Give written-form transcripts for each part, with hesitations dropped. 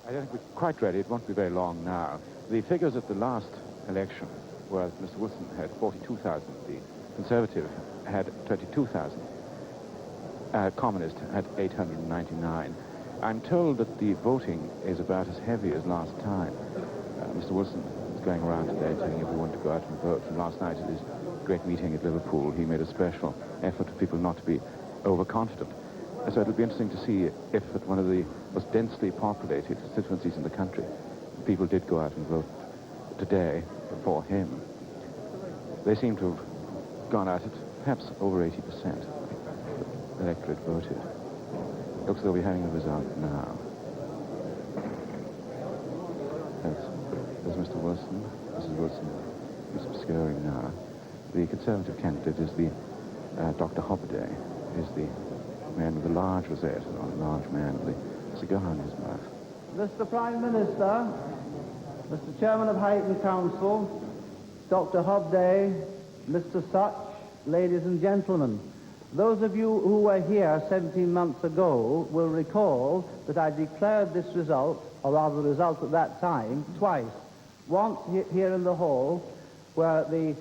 I don't think we're quite ready. It won't be very long now. The figures at the last election were Mr. Wilson had 42,000. The Conservative had 22,000. Communist had 899. I'm told that the voting is about as heavy as last time. Mr. Wilson is going around today telling everyone to go out and vote. And last night at his great meeting at Liverpool, he made a special effort for people not to be overconfident. So it'll be interesting to see if at one of the most densely populated constituencies in the country, people did go out and vote today for him. They seem to have gone out at perhaps over 80%. The electorate voted. Looks as though we're having the result now. There's Mr. Wilson. Mrs. Wilson is obscuring now. The Conservative candidate is the Dr. Hobday, is the man with the large rosette, or a large man with a cigar in his mouth. Mr. Prime Minister, Mr. Chairman of Huyton Council, Dr. Hobday, Mr. Such, ladies and gentlemen, those of you who were here 17 months ago will recall that I declared this result, or rather the result at that time, twice. Once here in the hall, where the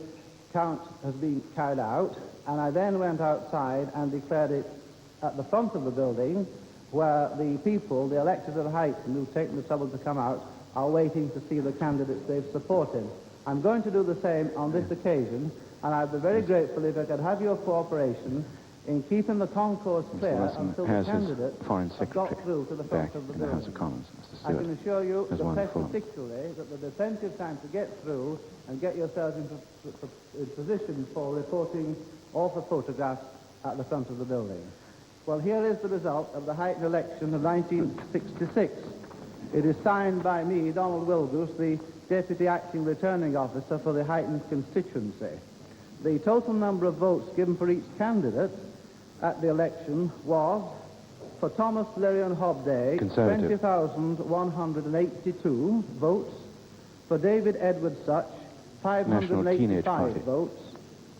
count has been carried out, and I then went outside and declared it at the front of the building, where the people, the electors of Huyton, who've taken the trouble to come out, are waiting to see the candidates they've supported. I'm going to do the same on this occasion, and I'd be very grateful if I could have your cooperation in keeping the concourse clear until the candidates have got through to the front of the building. House of Commons, Mr. I can assure you, the press particularly, that there'll be plenty of time to get through and get yourselves in position for reporting or for photographs at the front of the building. Well, here is the result of the Huyton election of 1966. It is signed by me, Donald Wilgus, the Deputy Acting Returning Officer for the Huyton constituency. The total number of votes given for each candidate at the election was, for Thomas Lerion Hobday, 20,182 votes. For David Edward Such, 585 votes.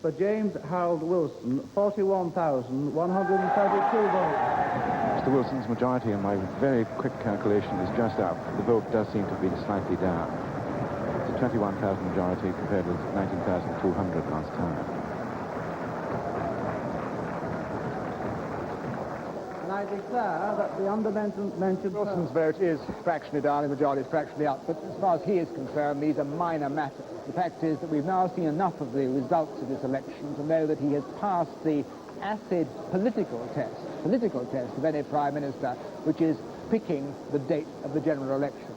For James Harold Wilson, 41,132 votes. Mr. Wilson's majority, in my very quick calculation, is just up. The vote does seem to have been slightly down. It's a 21,000 majority compared with 19,200 last time. And I declare that the undermentioned... Wilson's vote is fractionally down, the majority is fractionally up, but as far as he is concerned, these are minor matters. The fact is that we've now seen enough of the results of this election to know that he has passed the acid political test of any Prime Minister, which is picking the date of the general election.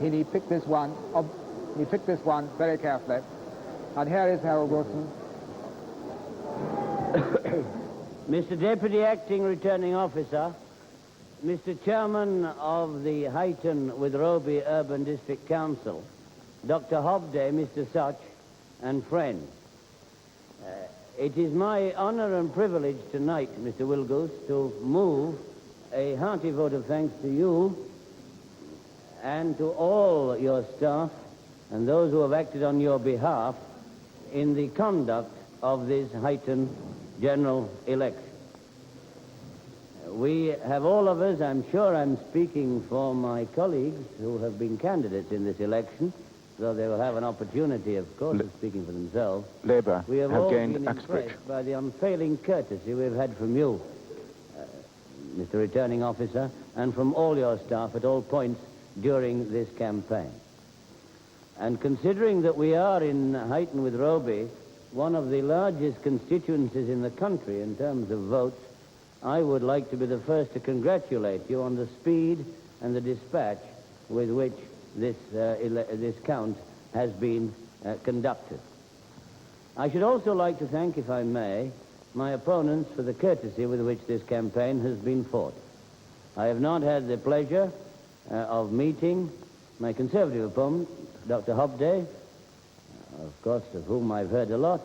He picked this one very carefully. And here is Harold Wilson. Mr. Deputy Acting Returning Officer, Mr. Chairman of the Huyton with Roby Urban District Council, Dr. Hobday, Mr. Such, and friends. It is my honor and privilege tonight, Mr. Wilgus, to move a hearty vote of thanks to you and to all your staff and those who have acted on your behalf in the conduct of this Huyton general election. We have all of us, I'm sure I'm speaking for my colleagues who have been candidates in this election, though they will have an opportunity, of course, of speaking for themselves. Labour we have all been gained impressed by the unfailing courtesy we've had from you, Mr. Returning Officer, and from all your staff at all points during this campaign. And considering that we are in Huyton with Roby, one of the largest constituencies in the country in terms of votes, I would like to be the first to congratulate you on the speed and the dispatch with which this count has been conducted. I should also like to thank, if I may, my opponents for the courtesy with which this campaign has been fought. I have not had the pleasure of meeting my Conservative opponent, Dr. Hobday, of course, of whom I've heard a lot.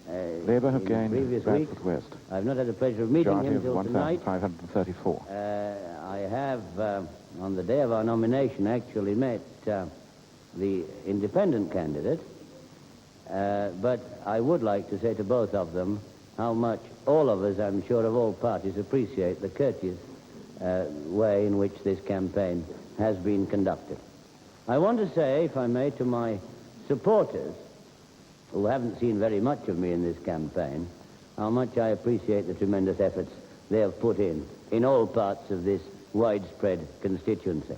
Labour have gained Bradford West. I've not had the pleasure of meeting him till tonight. 1,534. I have, on the day of our nomination, actually met the independent candidate, but I would like to say to both of them how much all of us, I'm sure, of all parties, appreciate the courteous way in which this campaign has been conducted. I want to say, if I may, to my supporters, who haven't seen very much of me in this campaign, how much I appreciate the tremendous efforts they have put in all parts of this widespread constituency.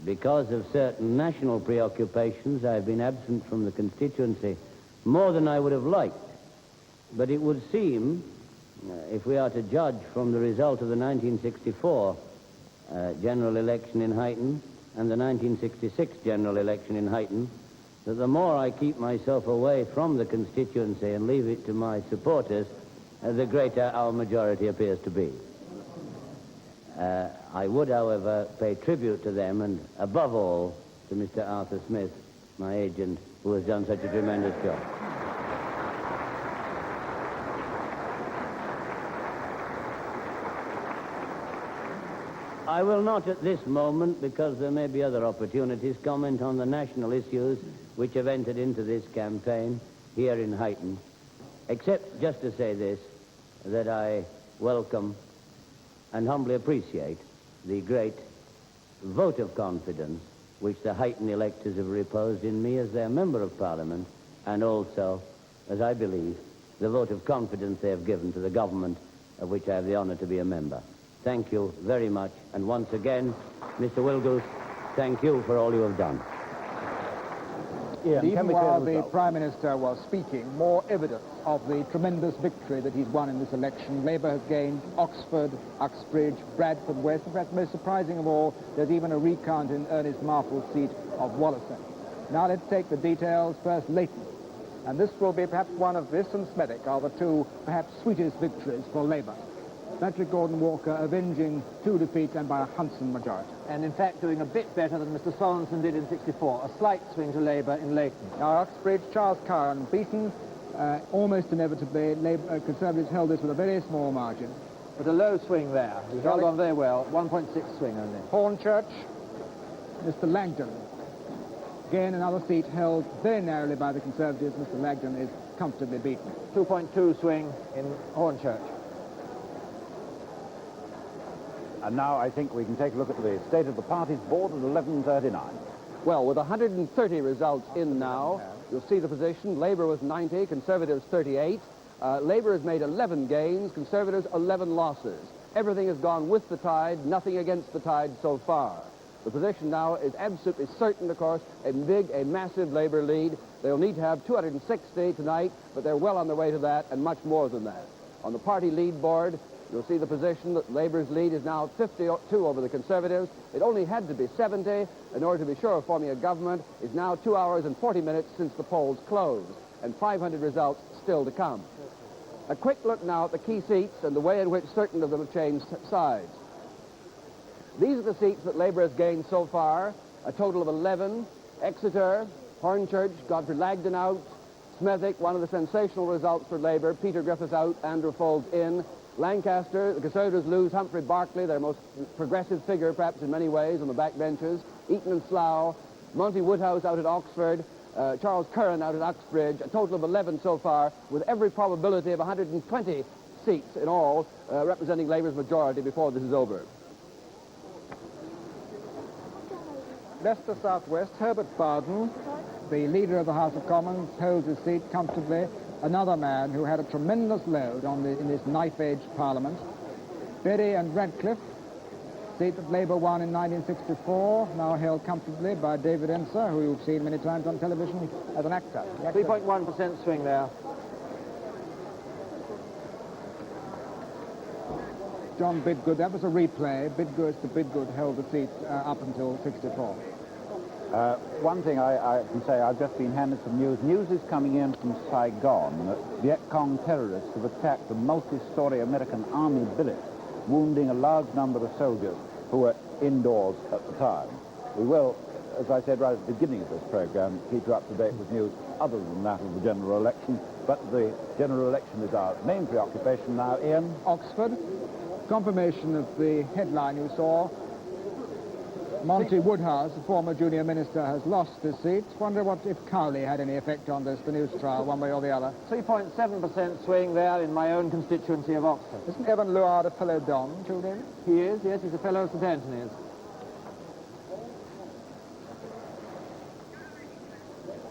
Because of certain national preoccupations, I've been absent from the constituency more than I would have liked. But it would seem, if we are to judge from the result of the 1964 general election in Huyton and the 1966 general election in Huyton, that the more I keep myself away from the constituency and leave it to my supporters, the greater our majority appears to be. I would, however, pay tribute to them, and above all, to Mr. Arthur Smith, my agent, who has done such a tremendous job. I will not at this moment, because there may be other opportunities, comment on the national issues which have entered into this campaign here in Huyton, except just to say this, that I welcome and humbly appreciate the great vote of confidence which the Huyton electors have reposed in me as their Member of Parliament, and also, as I believe, the vote of confidence they have given to the government of which I have the honour to be a member. Thank you very much, and once again, Mr. Wilgoose, thank you for all you have done. Ian, even while the Prime Minister was speaking, more evidence of the tremendous victory that he's won in this election. Labour has gained Oxford, Uxbridge, Bradford West, and perhaps most surprising of all, there's even a recount in Ernest Marple's seat of Wallasey. Now let's take the details. First, Leighton. And this will be perhaps one of this and Smethwick are the two perhaps sweetest victories for Labour. Patrick Gordon-Walker avenging 2 defeats and by a handsome majority. And in fact doing a bit better than Mr. Sorensen did in 64, a slight swing to Labour in Leighton. Now Uxbridge, Charles Curran beaten, almost inevitably. Conservatives held this with a very small margin. But a low swing there. He's held on very well, 1.6 swing only. Hornchurch, Mr. Langdon. Again, another seat held very narrowly by the Conservatives. Mr. Langdon is comfortably beaten. 2.2 swing in Hornchurch. And now I think we can take a look at the state of the parties board at 11:39. Well, with 130 results in now, you'll see the position. Labour was 90, Conservatives 38. Labour has made 11 gains, Conservatives 11 losses. Everything has gone with the tide, nothing against the tide so far. The position now is absolutely certain, of course, a massive Labour lead. They'll need to have 260 tonight, but they're well on their way to that, and much more than that. On the party lead board, you'll see the position that Labour's lead is now 52 over the Conservatives. It only had to be 70 in order to be sure of forming a government. It's now 2 hours and 40 minutes since the polls closed, and 500 results still to come. A quick look now at the key seats and the way in which certain of them have changed sides. These are the seats that Labour has gained so far, a total of 11. Exeter, Hornchurch, Godfrey Langdon out, Smethwick, one of the sensational results for Labour, Peter Griffiths out, Andrew Folds in. Lancaster, the Conservatives lose Humphrey Barclay, their most progressive figure perhaps in many ways on the back benches. Eton and Slough, Monty Woodhouse out at Oxford, Charles Curran out at Uxbridge, a total of 11 so far, with every probability of 120 seats in all, representing Labour's majority before this is over. Leicester South West, Herbert Bowden, the leader of the House of Commons, holds his seat comfortably. Another man who had a tremendous load in this knife-edge Parliament. Berry and Radcliffe, seat that Labour won in 1964, now held comfortably by David Enser, who you've seen many times on television as an actor. 3.1% swing there. John Bidgood, that was a replay. Bidgood held the seat up until 64. One thing I can say, I've just been handed some news. News is coming in from Saigon that Viet Cong terrorists have attacked a multi-story American army billet, wounding a large number of soldiers who were indoors at the time. We will, as I said right at the beginning of this program, keep you up to date with news other than that of the general election. But the general election is our main preoccupation now. Ian? Oxford, confirmation of the headline you saw. Monty Woodhouse, the former junior minister, has lost his seat. Wonder what if Cowley had any effect on this, the news trial, one way or the other. 3.7% swing there in my own constituency of Oxford. Isn't Evan Luard a fellow Don, too, David? He is, yes, he's a fellow of St Anthony's.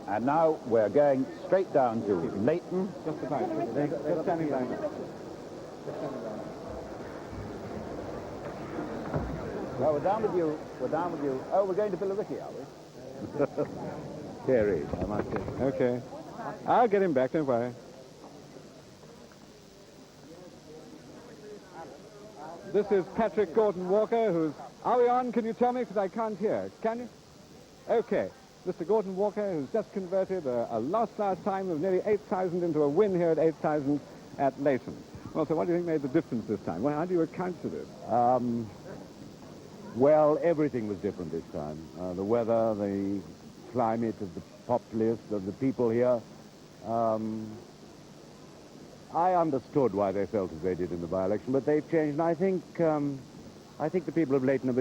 And now we're going straight down to Leighton. Just about. Just standing by. Well, we're down with you. We're down with you. Oh, we're going to Billericay, are we? Here he is, I must say. Okay. I'll get him back, don't worry. This is Patrick Gordon Walker, who's... Are we on? Can you tell me? Because I can't hear. Can you? Okay. Mr. Gordon Walker, who's just converted a loss last time of nearly 8,000 into a win here at 8,000 at Leighton. Well, so what do you think made the difference this time? Well, how do you account for this? Well, everything was different this time. The weather, the climate of the populace, of the people here. I understood why they felt as they did in the by-election, but they've changed, and I think the people of Leighton are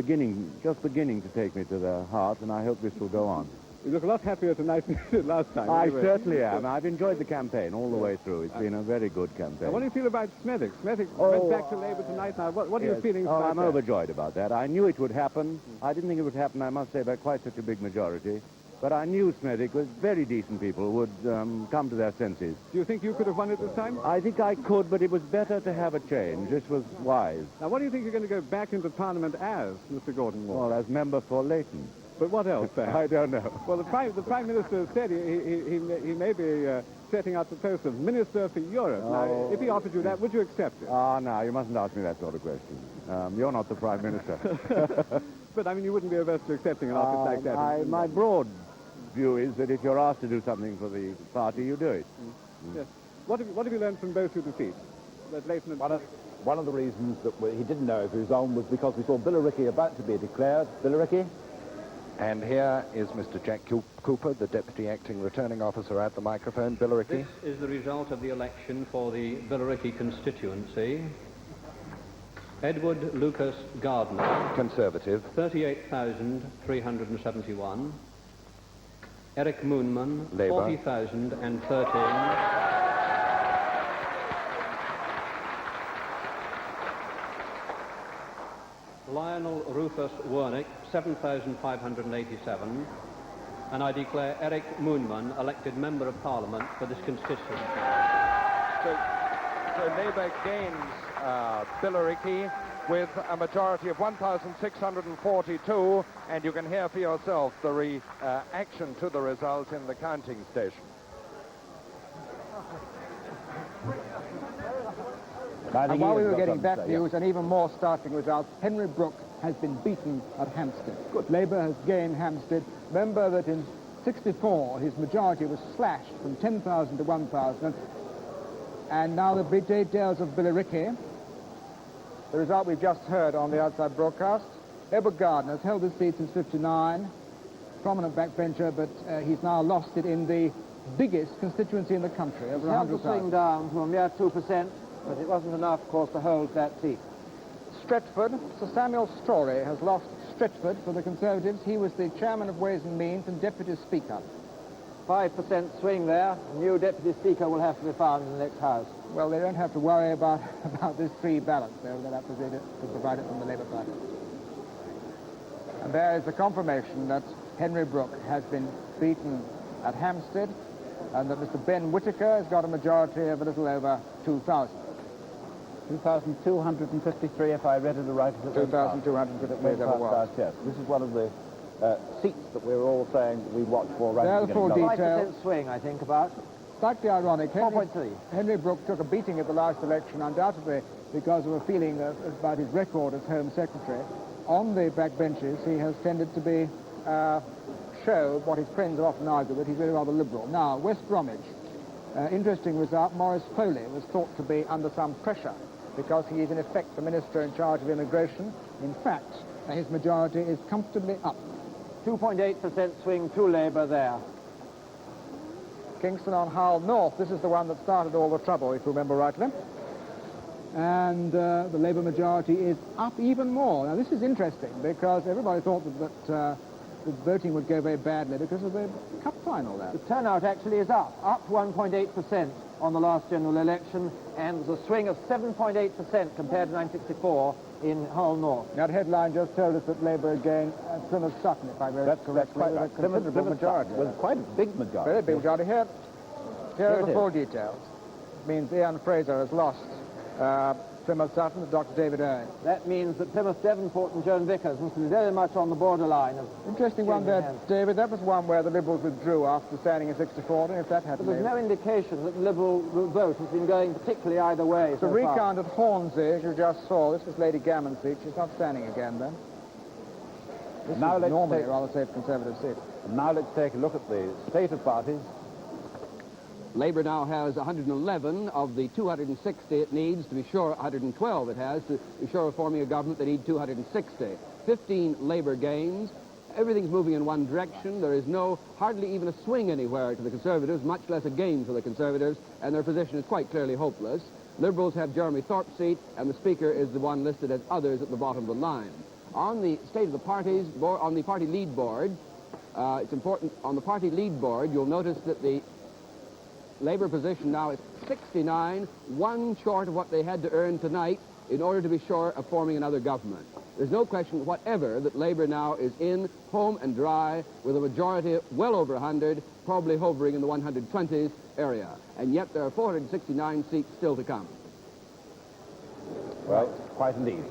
just beginning to take me to their heart, and I hope this will go on. You look a lot happier tonight than you did last time. I anyway. certainly am. I've enjoyed the campaign all the way through. It's been a very good campaign. Now, what do you feel about Smethwick? Smethwick went back to Labour tonight. Now, what are your feelings about I'm that? overjoyed about that. I knew it would happen. I didn't think it would happen, I must say, by quite such a big majority. But I knew Smethwick was very decent people would come to their senses. Do you think you could have won it this time? I think I could, but it was better to have a change. This was wise. Now, what do you think you're going to go back into Parliament as, Mr. Gordon Walker? Well, as member for Leighton. But what else, perhaps? I don't know. Well, the Prime Minister said he may be setting out the post of Minister for Europe. Now, if he offered you that, would you accept it? No, you mustn't ask me that sort of question. You're not the Prime Minister. But, I mean, you wouldn't be averse to accepting an office like that? My broad view is that if you're asked to do something for the party, you do it. Yes. What have you learned from both your defeats? That Leighton and... One of the reasons that he didn't know if he was on was because we saw Billericay about to be declared. Billericay? And here is Mr. Jack Cooper, the Deputy Acting Returning Officer at the microphone. Billericay. This is the result of the election for the Billericay constituency. Edward Lucas Gardner, Conservative. 38,371. Eric Moonman, Labour. 40,013. Lionel Rufus Wernick, 7,587. And I declare Eric Moonman elected Member of Parliament for this constituency. So Labour gains Billericay with a majority of 1,642, and you can hear for yourself the reaction to the result in the counting station. And while we were getting that news and even more startling results, Henry Brooke has been beaten at Hampstead. Labour has gained Hampstead. Remember that in 64 his majority was slashed from 10,000 to 1,000. And now the details of Billericay. The result we've just heard on the outside broadcast. Edward Gardner has held his seat since 59. Prominent backbencher, but he's now lost it in the biggest constituency in the country, over 100,000. Swing down to a mere 2%, but it wasn't enough, of course, to hold that seat. Stretford, Sir Samuel Story has lost Stretford for the Conservatives. He was the Chairman of Ways and Means and Deputy Speaker. 5% swing there. A new Deputy Speaker will have to be found in the next House. Well, they don't have to worry about this free balance. They'll have to provide it from the Labour Party. And there is the confirmation that Henry Brooke has been beaten at Hampstead and that Mr. Ben Whittaker has got a majority of a little over 2,000. 2,253, if I read it right. 2,253, there was. Yes, this is one of the seats that we were all saying we watch for right at the beginning. 5% swing, I think, about. Slightly ironic. 4.3. Henry Brooke took a beating at the last election, undoubtedly because of a feeling about his record as Home Secretary. On the backbenches, he has tended to be show what his friends often argue with. He's really rather liberal. Now, West Bromwich. Interesting result. Maurice Foley was thought to be under some pressure because he is, in effect, the Minister in charge of immigration. In fact, his majority is comfortably up. 2.8% swing to Labour there. Kingston on Hull North. This is the one that started all the trouble, if you remember rightly. and the Labour majority is up even more. Now, this is interesting because everybody thought that the voting would go very badly because of the cup final there. The turnout actually is up 1.8% on the last general election, and there's a swing of 7.8% compared to 1964 in Hull North. That headline just told us that Labour again, Plymouth Sutton, if I remember correctly, That's quite right. a considerable majority. Was quite a big majority. Very big majority. Here are the full details. It means Ian Fraser has lost Plymouth Sutton to Dr. David Owen. That means that Plymouth Devonport and Joan Vickers must be very much on the borderline of... Interesting one there, David. That was one where the Liberals withdrew after standing in 64, and if that hadn't But there's no indication that the Liberal vote has been going particularly either way. The recount at Hornsey, as you just saw, this was Lady Gammon's seat. She's not standing again then. This now is normally a rather safe Conservative seat. Now let's take a look at the state of parties. Labour now has 111 of the 260 it needs. To be sure, 112 it has. To be sure of forming a government, they need 260. 15 Labour gains. Everything's moving in one direction. There is hardly even a swing anywhere to the Conservatives, much less a gain for the Conservatives, and their position is quite clearly hopeless. Liberals have Jeremy Thorpe's seat, and the Speaker is the one listed as others at the bottom of the line. On the state of the parties, on the party lead board, it's important, on the party lead board, you'll notice that the Labour position now is 69, one short of what they had to earn tonight in order to be sure of forming another government. There's no question whatever that Labour now is in, home and dry, with a majority well over 100, probably hovering in the 120s area. And yet there are 469 seats still to come. Well, quite a lead.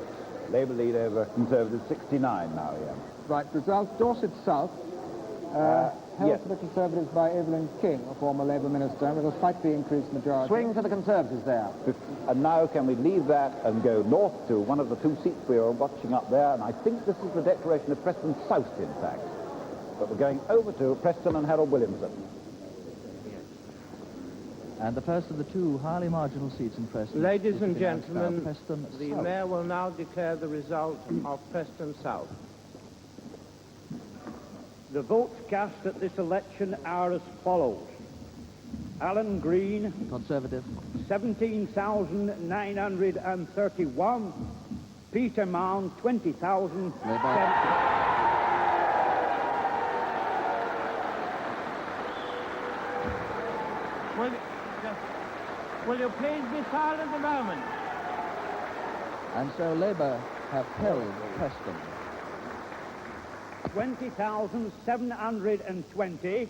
Labour lead over Conservatives, 69 now, yeah. Right, results. Dorset South, held yes. for the Conservatives by Evelyn King, a former Labour minister, with a slightly increased majority. Swing to the Conservatives there. And now can we leave that and go north to one of the two seats we are watching up there, and I think this is the declaration of Preston South, in fact. But we're going over to Preston and Harold Williamson. And the first of the two highly marginal seats in Preston. Ladies and gentlemen, Preston the South. Mayor will now declare the result of Preston South. The votes cast at this election are as follows. Alan Green, Conservative. 17,931. Peter Mann, 20,000. Will you please be silent a moment? And so Labour have held Preston. 20,720,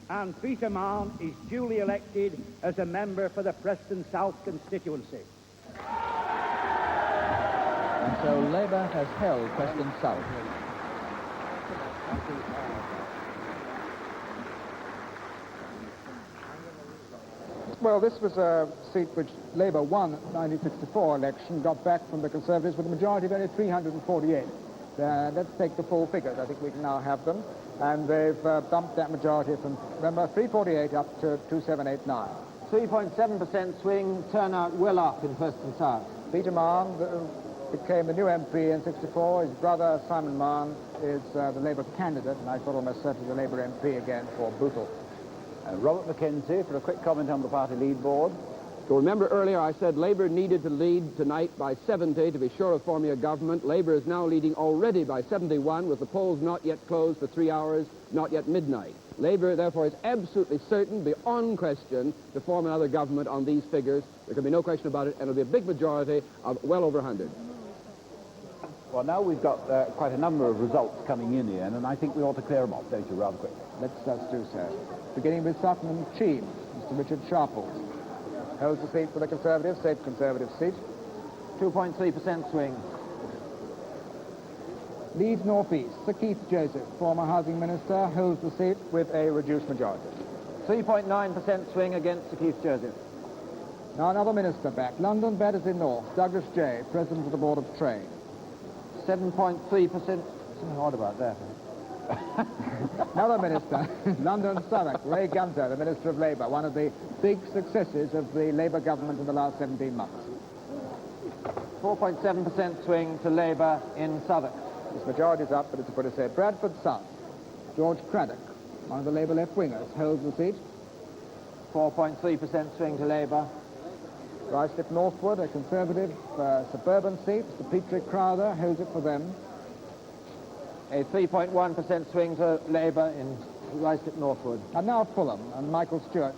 and Peter Mann is duly elected as a member for the Preston South constituency. And so Labour has held Preston South. Well, this was a seat which Labour won at the 1964 election, got back from the Conservatives with a majority of only 348. Let's take the full figures. I think we can now have them. And they've bumped that majority from, remember, 348 up to 2789. 3.7% swing, turnout well up in Preston South. Peter Mann became the new MP in 64. His brother, Simon Mann, is the Labour candidate, and I thought almost certainly the Labour MP again for Bootle. Robert McKenzie for a quick comment on the party lead board. So remember earlier I said Labour needed to lead tonight by 70 to be sure of forming a government. Labour is now leading already by 71 with the polls not yet closed for 3 hours, not yet midnight. Labour, therefore, is absolutely certain, beyond question, to form another government on these figures. There can be no question about it, and it'll be a big majority of well over 100. Well, now we've got quite a number of results coming in here, and I think we ought to clear them off, don't you, rather quickly. Let's do so. Beginning with Sutton and Cheam, Mr. Richard Sharples holds the seat for the Conservatives, safe Conservative seat. 2.3% swing. Leeds North East, Sir Keith Joseph, former housing minister, holds the seat with a reduced majority. 3.9% swing against Sir Keith Joseph. Now another minister back, London Battersea North, Douglas Jay, President of the Board of Trade. 7.3%. Something odd about that. Another minister, London Southwark, Ray Gunter, the Minister of Labour, one of the big successes of the Labour government in the last 17 months. 4.7% swing to Labour in Southwark. This majority's up, but it's a to say. Bradford South, George Craddock, one of the Labour left-wingers, holds the seat. 4.3% swing to Labour. Ruislip Northwood, a Conservative suburban seat. Mr. Petrie Crowther holds it for them. A 3.1% swing to Labour in Ruislip Northwood. And now Fulham and Michael Stewart's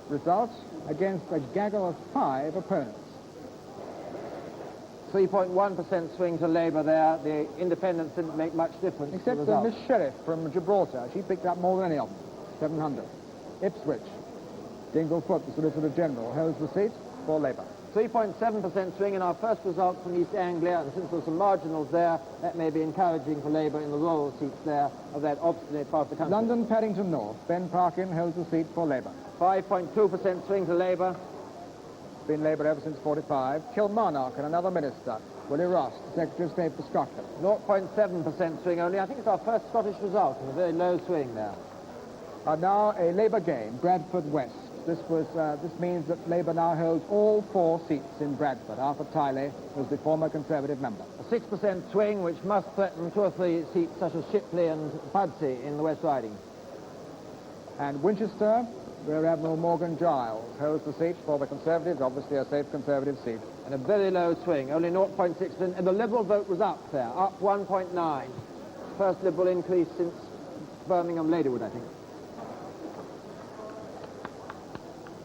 results against a gaggle of 5 opponents. 3.1% swing to Labour there. The independents didn't make much difference. Except for Miss Sheriff from Gibraltar. She picked up more than any of them. 700. Ipswich. Dinglefoot, the Solicitor General, holds the seat for Labour. 3.7% swing in our first result from East Anglia, and since there's some marginals there, that may be encouraging for Labour in the rural seats there of that obstinate part of the country. London Paddington North. Ben Parkin holds the seat for Labour. 5.2% swing to Labour. Been Labour ever since 45. Kilmarnock and another minister, Willie Ross, Secretary of State for Scotland. 0.7% swing only. I think it's our first Scottish result, and a very low swing there. And now a Labour game, Bradford West. This means that Labour now holds all 4 seats in Bradford. Arthur Tiley was the former Conservative member. A 6% swing, which must threaten 2 or 3 seats, such as Shipley and Pudsey in the West Riding. And Winchester, Rear Admiral Morgan Giles holds the seat for the Conservatives, obviously a safe Conservative seat. And a very low swing, only 0.6%, and the Liberal vote was up there, up 1.9. First Liberal increase since Birmingham Ladywood, I think.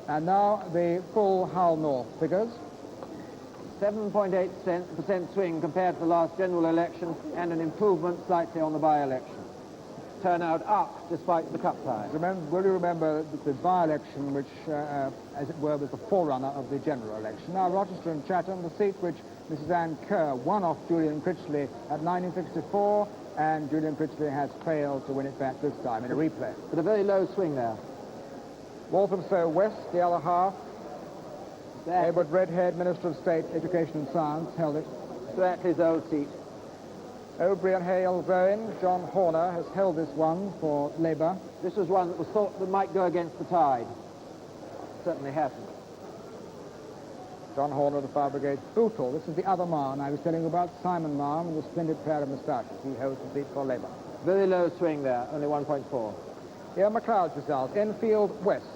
And now the full Hull North figures. 7.8% swing compared to the last general election, and an improvement slightly on the by-election. Turnout up despite the cup tie. Will you remember the by-election, which, as it were, was the forerunner of the general election? Now, Rochester and Chatham, the seat which Mrs. Ann Kerr won off Julian Critchley at 1964, and Julian Critchley has failed to win it back this time in a replay. But a very low swing there. Walthamstow West, the other half. Edward Redhead, Minister of State, Education and Science, held it. Sir Attlee's old seat. Aubrey and Hale Rowan, John Horner has held this one for Labour. This was one that was thought that might go against the tide. Certainly hasn't. John Horner of the Fire Brigade. Bootle, this is the other man I was telling you about, Simon Marm, with a splendid pair of moustaches. He holds the seat for Labour. Very low swing there, only 1.4. Ian MacLeod's result, Enfield West.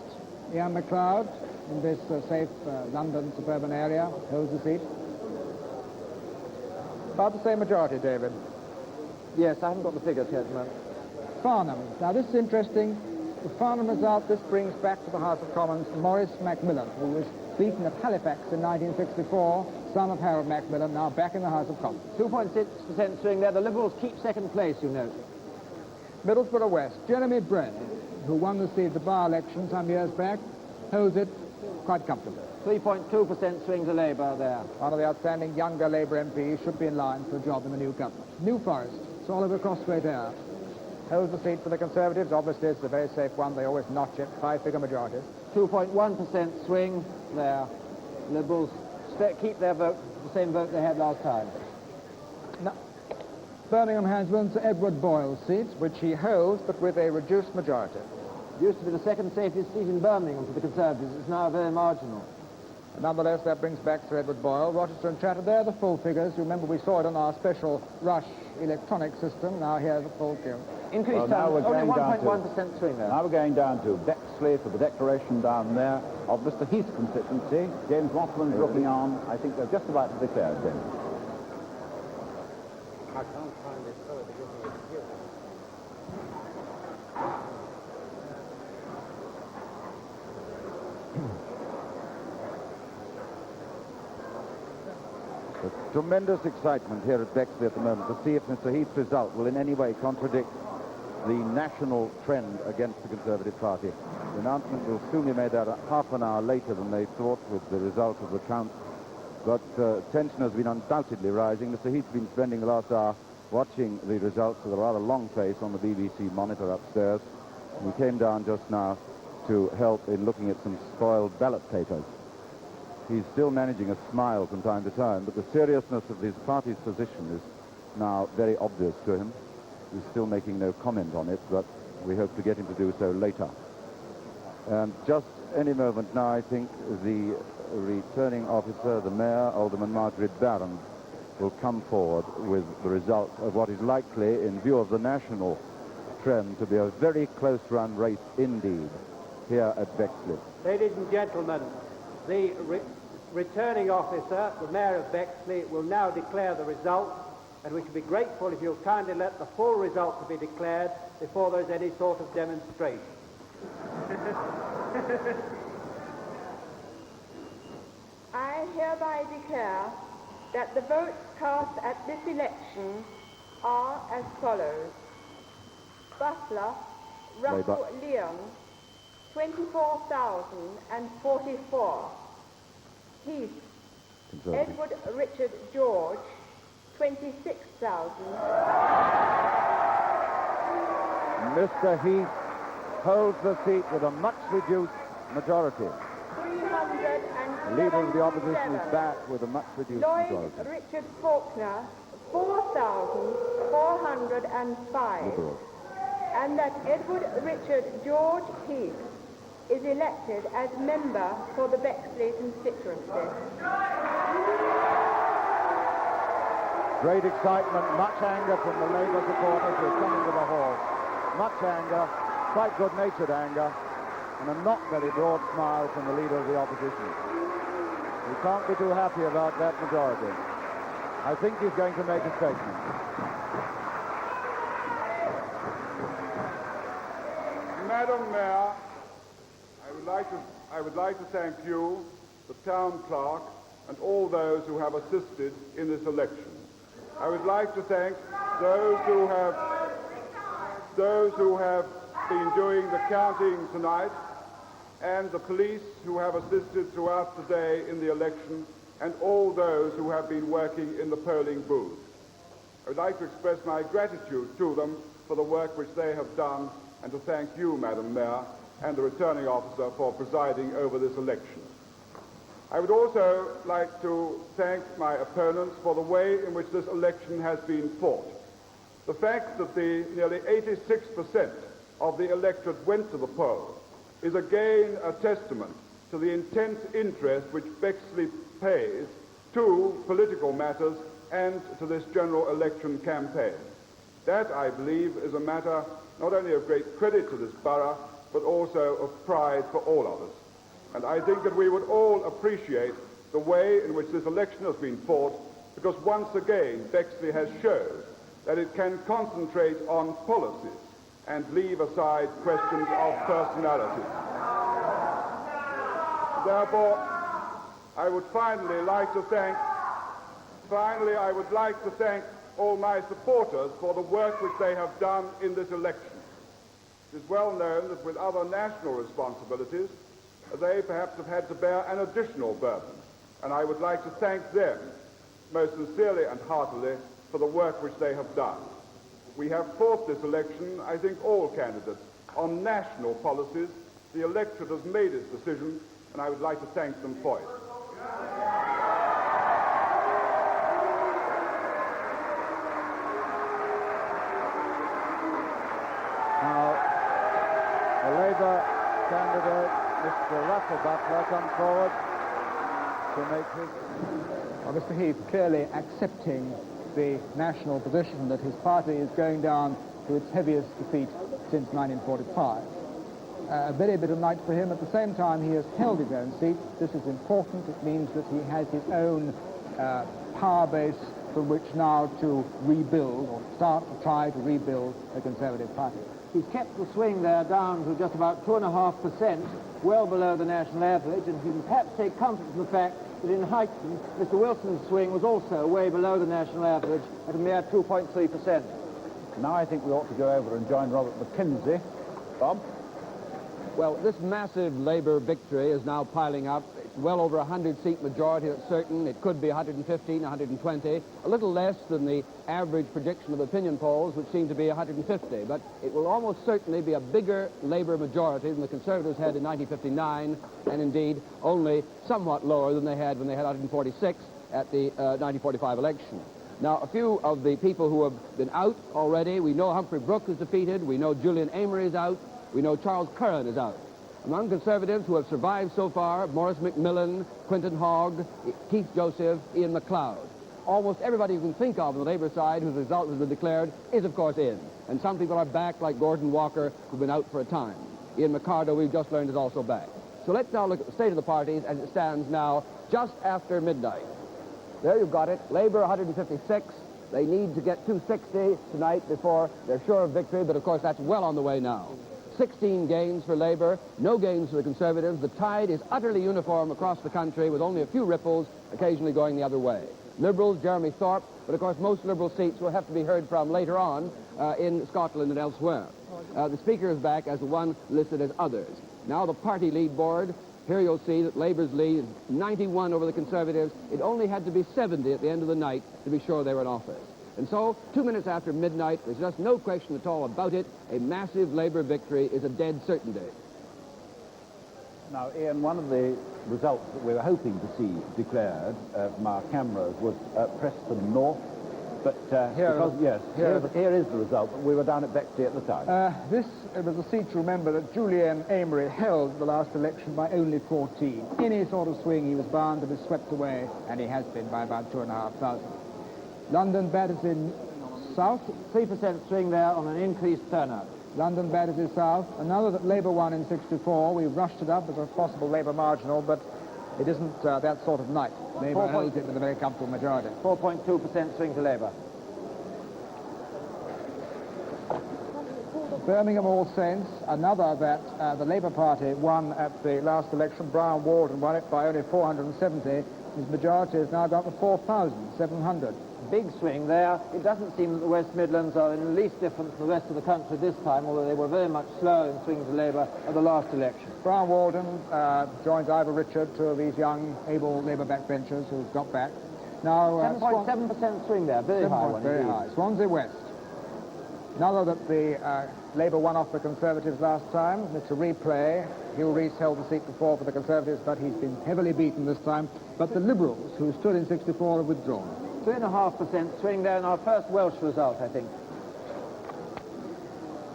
Ian MacLeod, in this safe London suburban area, holds the seat. About the same majority, David. Yes, I haven't got the figures here at the moment. Farnham. Now, this is interesting. The Farnham result, this brings back to the House of Commons Maurice Macmillan, who was beaten at Halifax in 1964, son of Harold Macmillan, now back in the House of Commons. 2.6% swing there. The Liberals keep second place, you note. Middlesbrough West, Jeremy Bray, who won the seat at the by-election some years back, holds it quite comfortably. 3.2% swing to Labour there. One of the outstanding younger Labour MPs should be in line for a job in the new government. New Forest, Sir Oliver Crossway there, holds the seat for the Conservatives. Obviously, it's a very safe one. They always notch it, 5-figure majorities. 2.1% swing there. Liberals keep their vote, the same vote they had last time. Now, Birmingham has won Sir Edward Boyle's seat, which he holds, but with a reduced majority. It used to be the second safest seat in Birmingham for the Conservatives. It's now very marginal. Nonetheless, that brings back Sir Edward Boyle. Rochester and Chatham, there are the full figures. You remember we saw it on our special Rush electronic system. Now here's the full count. Increased only 1.1% swing there. Now we're going down to Bexley for the declaration down there of Mr. Heath's constituency. James Rothman's looking on. I think they're just about to declare, James. I can't find this fellow to give me a cue. Tremendous excitement here at Bexley at the moment to see if Mr. Heath's result will in any way contradict the national trend against the Conservative Party. The announcement will soon be made out half an hour later than they thought with the result of the count. But tension has been undoubtedly rising. Mr. Heath's been spending the last hour watching the results with a rather long face on the BBC monitor upstairs. We came down just now to help in looking at some spoiled ballot papers. He's still managing a smile from time to time, but the seriousness of his party's position is now very obvious to him. He's still making no comment on it, but we hope to get him to do so later. And just any moment now, I think the returning officer, the Mayor, Alderman Margaret Barron, will come forward with the result of what is likely, in view of the national trend, to be a very close-run race indeed here at Bexley. Ladies and gentlemen, the returning officer, the Mayor of Bexley, will now declare the result, and we should be grateful if you'll kindly let the full result to be declared before there's any sort of demonstration. I hereby declare that the votes cast at this election are as follows. Butler, Russell Leon, 24,044. Heath, Edward Richard George, 26,000. Mr. Heath holds the seat with a much reduced majority. 377. The Leader of the Opposition is back with a much reduced Lloyd majority. Richard Faulkner, 4,405. Liberal. And that Edward Richard George Heath is elected as member for the Bexley constituency. Great excitement, much anger from the Labour supporters who are coming to the hall. Much anger, quite good-natured anger, and a not very broad smile from the Leader of the Opposition. We can't be too happy about that majority. I think he's going to make a statement. Madam Mayor, I would like to thank you, the town clerk, and all those who have assisted in this election. I would like to thank those who have been doing the counting tonight, and the police who have assisted throughout the day in the election, and all those who have been working in the polling booth. I would like to express my gratitude to them for the work which they have done, and to thank you, Madam Mayor, and the returning officer for presiding over this election. I would also like to thank my opponents for the way in which this election has been fought. The fact that the nearly 86% of the electorate went to the poll is again a testament to the intense interest which Bexley pays to political matters and to this general election campaign. That, I believe, is a matter not only of great credit to this borough, but also of pride for all of us. And I think that we would all appreciate the way in which this election has been fought, because once again Bexley has shown that it can concentrate on policies and leave aside questions of personality. Therefore, I would finally like to thank all my supporters for the work which they have done in this election. It is well known that with other national responsibilities, they perhaps have had to bear an additional burden, and I would like to thank them most sincerely and heartily for the work which they have done. We have fought this election, I think all candidates, on national policies. The electorate has made its decision, and I would like to thank them for it. Now, the Labour candidate, Mr. Russell Butler, comes forward to make his... Well, Mr. Heath clearly accepting the national position that his party is going down to its heaviest defeat since 1945. A very bitter night for him. At the same time, he has held his own seat. This is important. It means that he has his own power base from which now to rebuild, or start to try to rebuild the Conservative Party. He's kept the swing there down to just about 2.5%, well below the national average, and you can perhaps take comfort from the fact that in Huyton, Mr. Wilson's swing was also way below the national average at a mere 2.3%. Now I think we ought to go over and join Robert McKenzie. Bob? Well, this massive Labour victory is now piling up. It's well over a 100-seat majority, that's certain. It could be 115, 120, a little less than the average prediction of opinion polls, which seem to be 150. But it will almost certainly be a bigger Labour majority than the Conservatives had in 1959, and indeed only somewhat lower than they had when they had 146 at the 1945 election. Now, a few of the people who have been out already, we know Humphrey Brooke is defeated, we know Julian Amory is out, we know Charles Curran is out. Among Conservatives who have survived so far, Maurice McMillan, Quinton Hogg, Keith Joseph, Ian MacLeod. Almost everybody you can think of on the Labour side whose result has been declared is, of course, in. And some people are back, like Gordon Walker, who've been out for a time. Ian McCardo, we've just learned, is also back. So let's now look at the state of the parties as it stands now, just after midnight. There you've got it. Labour 156. They need to get 260 tonight before they're sure of victory, but of course that's well on the way now. 16 gains for Labour, no gains for the Conservatives. The tide is utterly uniform across the country with only a few ripples occasionally going the other way. Liberals, Jeremy Thorpe, but of course most Liberal seats will have to be heard from later on in Scotland and elsewhere. The Speaker is back as the one listed as others. Now the party lead board. Here you'll see that Labour's lead is 91 over the Conservatives. It only had to be 70 at the end of the night to be sure they were in office. And so, 2 minutes after midnight, there's just no question at all about it. A massive Labour victory is a dead certainty. Now, Ian, one of the results that we were hoping to see declared from our cameras was Preston North. But here is the result. But we were down at Bexley at the time. This was a seat, you remember, that Julian Amery held the last election by only 14. Any sort of swing, he was bound to be swept away, and he has been by about 2,500. London Battersea South. 3% swing there on an increased turnout. London Battersea South. Another that Labour won in 64. We rushed it up as a possible Labour marginal, but it isn't that sort of night. Labour held it with a very comfortable majority. 4.2% swing to Labour. Birmingham All Saints, another that the Labour Party won at the last election. Brown Walton won it by only 470. His majority has now got to 4,700. Big swing there. It doesn't seem that the West Midlands are in the least different from the rest of the country this time, although they were very much slow in swinging to Labour at the last election. Brown Walton joins Ivor Richard, two of these young, able Labour backbenchers who've got back. Now, 7.7% swing there, very high one. Very high. Swansea West. Another that the Labour won off the Conservatives last time. It's a replay. Hugh Rees held the seat before for the Conservatives, but he's been heavily beaten this time. But the Liberals, who stood in 64, have withdrawn. 3.5% swing there in our first Welsh result, I think.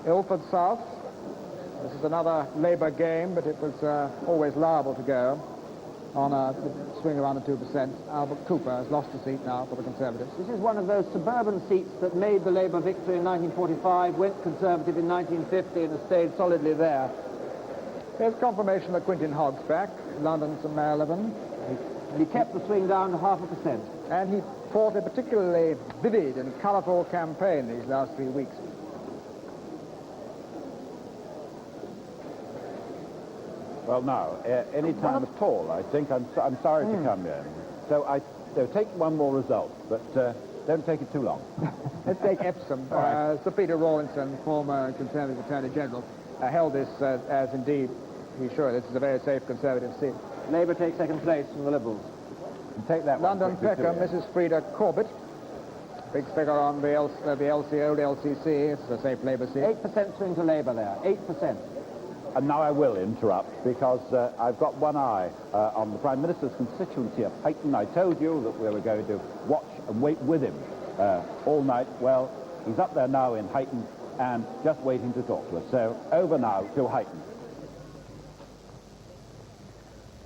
Ilford South. This is another Labour game, but it was always liable to go on a swing around the 2%. Albert Cooper has lost the seat now for the Conservatives. This is one of those suburban seats that made the Labour victory in 1945, went Conservative in 1950 and has stayed solidly there. There's confirmation that Quintin Hogg's back, London St Marylebone. And he kept the swing down to 0.5%. And he fought a particularly vivid and colourful campaign these last 3 weeks. Well, now, any time at all, I think. I'm sorry to come in. So take one more result, but don't take it too long. Let's take Epsom. Sir Peter Rawlinson, former Conservative Attorney General, held this as indeed, he's sure this is a very safe Conservative seat. Labour takes second place from the Liberals. And take that London Peckham, Mrs. Frida Corbett. Big figure on the LC, old LCC. It's a safe Labour seat. 8% swing to Labour there, 8%. And now I will interrupt because I've got one eye on the Prime Minister's constituency of Huyton. I told you that we were going to watch and wait with him all night. Well, he's up there now in Huyton and just waiting to talk to us. So over now to Huyton.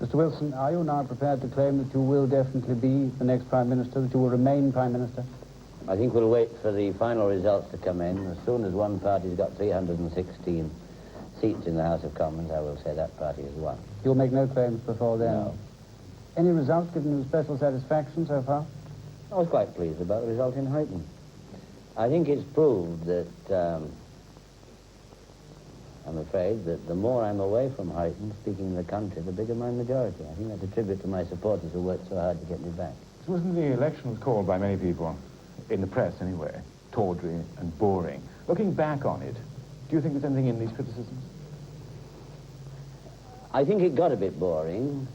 Mr. Wilson, are you now prepared to claim that you will definitely be the next Prime Minister, that you will remain Prime Minister? I think we'll wait for the final results to come in. As soon as one party's got 316 seats in the House of Commons, I will say that party has won. You'll make no claims before then? No. Any results given you special satisfaction so far? I was quite pleased about the result in Huyton. I think it's proved that, I'm afraid, that the more I'm away from Huyton, speaking of the country, the bigger my majority. I think that's a tribute to my supporters who worked so hard to get me back. Wasn't the election called by many people, in the press anyway, tawdry and boring? Looking back on it, do you think there's anything in these criticisms? I think it got a bit boring.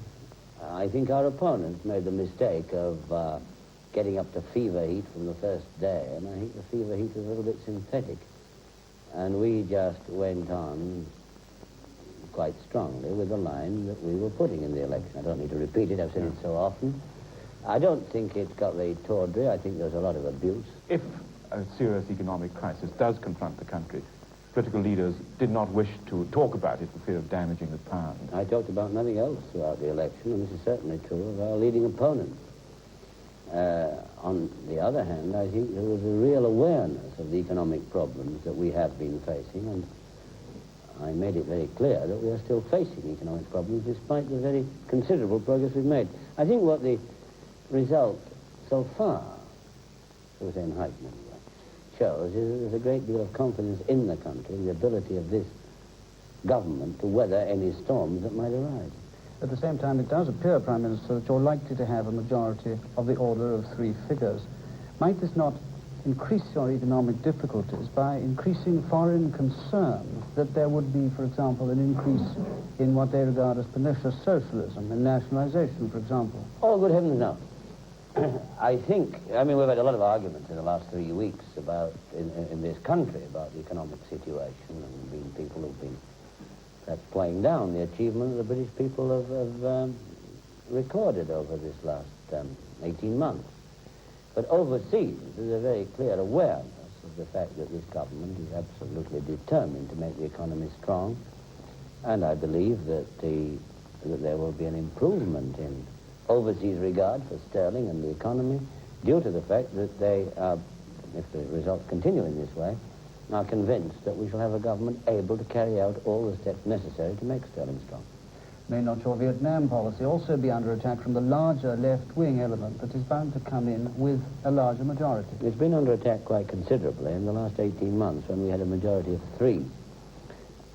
I think our opponents made the mistake of getting up to fever heat from the first day, and I think the fever heat was a little bit synthetic. And we just went on quite strongly with the line that we were putting in the election. I don't need to repeat it, I've said it so often. I don't think it got very tawdry. I think there's a lot of abuse. If a serious economic crisis does confront the country, political leaders did not wish to talk about it for fear of damaging the pound. I talked about nothing else throughout the election, and this is certainly true of our leading opponents. On the other hand, I think there was a real awareness of the economic problems that we have been facing, and I made it very clear that we are still facing economic problems despite the very considerable progress we've made. I think what the result so far, through Huyton anyway, shows is that there's a great deal of confidence in the country, the ability of this government to weather any storms that might arise. At the same time, it does appear, Prime Minister, that you're likely to have a majority of the order of 3 figures. Might this not increase your economic difficulties by increasing foreign concern that there would be, for example, an increase in what they regard as pernicious socialism and nationalization, for example? Oh, good heavens, no. I think, I mean, we've had a lot of arguments in the last 3 weeks about, in this country, about the economic situation, and being people who've been perhaps playing down the achievement that the British people have recorded over this last 18 months. But overseas, there's a very clear awareness of the fact that this government is absolutely determined to make the economy strong, and I believe that that there will be an improvement in overseas regard for sterling and the economy due to the fact that they are, if the results continue in this way, are convinced that we shall have a government able to carry out all the steps necessary to make sterling strong. May not your Vietnam policy also be under attack from the larger left-wing element that is bound to come in with a larger majority? It's been under attack quite considerably in the last 18 months when we had a majority of 3.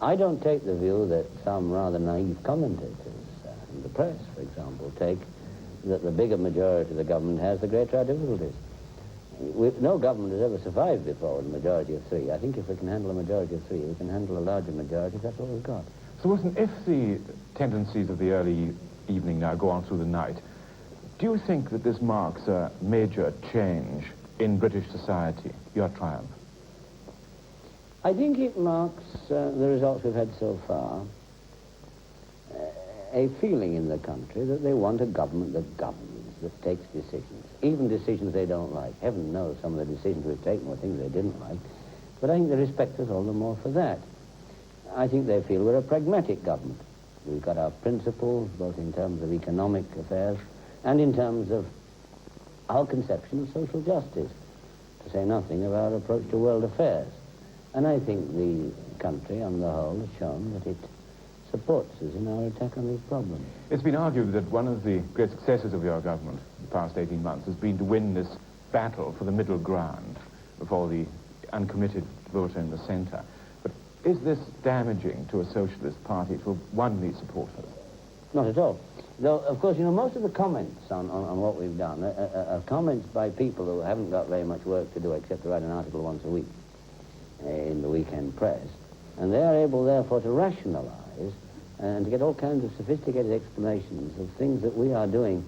I don't take the view that some rather naive commentators in the press, for example, take that the bigger majority the government has, the greater our difficulties. No government has ever survived before with a majority of 3. I think if we can handle a majority of 3, we can handle a larger majority. That's what we've got. So, Wilson, if the tendencies of the early evening now go on through the night, do you think that this marks a major change in British society, your triumph? I think it marks the results we've had so far, a feeling in the country that they want a government that governs, that takes decisions, even decisions they don't like. Heaven knows some of the decisions we've taken were things they didn't like, but I think they respect us all the more for that. I think they feel we're a pragmatic government. We've got our principles, both in terms of economic affairs and in terms of our conception of social justice, to say nothing of our approach to world affairs. And I think the country, on the whole, has shown that it supports us in our attack on these problems. It's been argued that one of the great successes of your government in the past 18 months has been to win this battle for the middle ground for the uncommitted voter in the centre. But is this damaging to a socialist party to have won these supporters? Not at all. Though, of course, you know, most of the comments on what we've done are comments by people who haven't got very much work to do except to write an article once a week in the weekend press. And they are able, therefore, to rationalize and to get all kinds of sophisticated explanations of things that we are doing